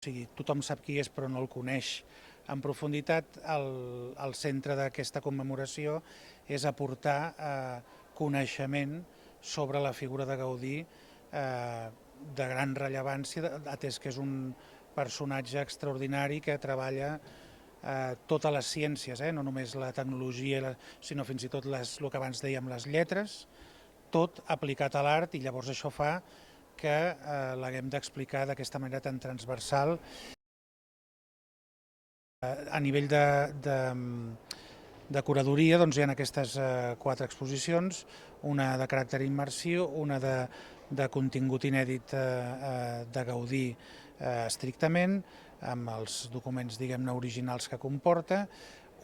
sigui, tothom sap qui és però no el coneix en profunditat. El centre d'aquesta commemoració és aportar coneixement sobre la figura de Gaudí de gran rellevància, atès que és un personatge extraordinari que treballa totes les ciències, no només la tecnologia, sinó fins i tot el que abans dèiem, les lletres, tot aplicat a l'art, i llavors això fa que l'haguem d'explicar d'aquesta manera tan transversal. A nivell de curadoria doncs, hi ha aquestes 4 exposicions, una de caràcter immersiu, una de contingut inèdit de Gaudí estrictament, amb els documents diguem-ne originals que comporta,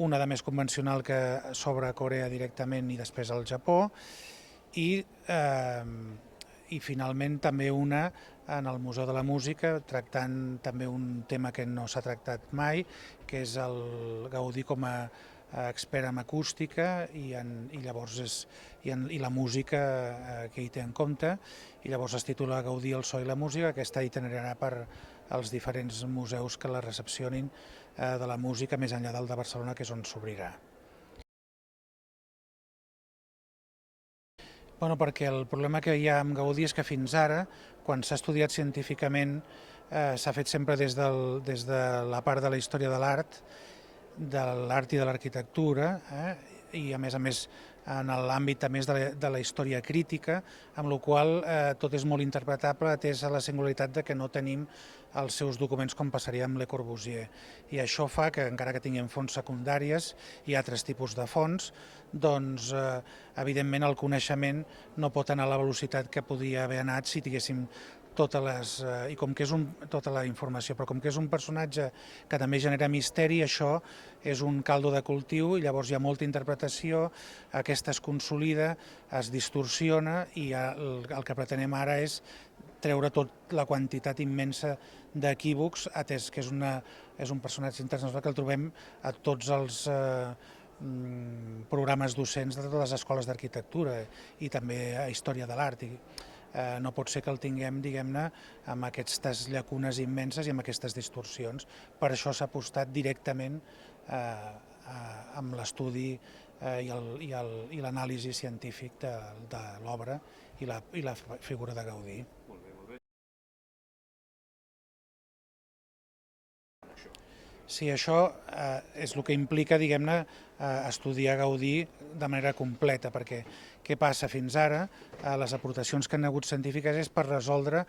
una de més convencional que sobre Corea directament i després al Japó, i finalment també una en el Museu de la Música, tractant també un tema que no s'ha tractat mai, que és el Gaudí com a expert en acústica i la música que hi té en compte, i llavors es titula Gaudí, el so i la música. Aquesta itinerarà per als diferents museus que la recepcionin de la música més enllà del de Barcelona, que és on s'obrirà. Perquè el problema que hi ha amb Gaudí és que fins ara, quan s'ha estudiat científicament, s'ha fet sempre des de la part de la història de l'art i de l'arquitectura, i a més en l'àmbit també de la història crítica, amb la qual tot és molt interpretable, atès a la singularitat de que no tenim els seus documents com passaria amb Le Corbusier. I això fa que, encara que tinguem fonts secundàries i altres tipus de fonts, doncs evidentment el coneixement no pot anar a la velocitat que podria haver anat si tinguéssim tota la informació, però com que és un personatge que també genera misteri, això és un caldo de cultiu, i llavors hi ha molta interpretació, aquesta es consolida, es distorsiona, i el que pretenem ara és treure tota la quantitat immensa d'equívocs, atès que és un personatge internacional que el trobem a tots els programes docents de totes les escoles d'arquitectura i també a història de l'art. No pot ser que el tinguem, diguem-ne, amb aquestes llacunes immenses i amb aquestes distorsions. Per això s'ha apostat directament amb l'estudi i l'anàlisi científic de l'obra i la figura de Gaudí. Sí, això és el que implica, diguem-ne, estudiar Gaudí de manera completa, perquè què passa fins ara? Les aportacions que han hagut científiques és per resoldre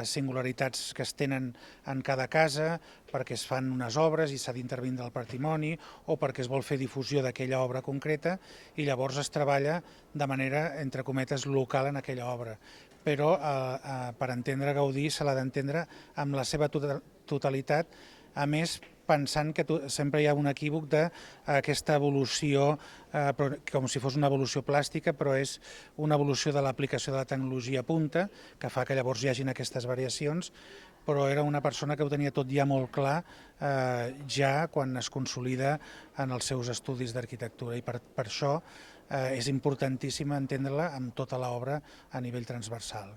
singularitats que es tenen en cada casa, perquè es fan unes obres i s'ha d'intervindre el patrimoni, o perquè es vol fer difusió d'aquella obra concreta, i llavors es treballa de manera, entre cometes, local en aquella obra. Però per entendre Gaudí se l'ha d'entendre amb la seva totalitat, a més pensant que sempre hi ha un equívoc d'aquesta evolució, com si fos una evolució plàstica, però és una evolució de l'aplicació de la tecnologia punta, que fa que llavors hi hagin aquestes variacions, però era una persona que ho tenia tot ja molt clar ja quan es consolida en els seus estudis d'arquitectura, i per això és importantíssim entendre-la amb tota l'obra a nivell transversal.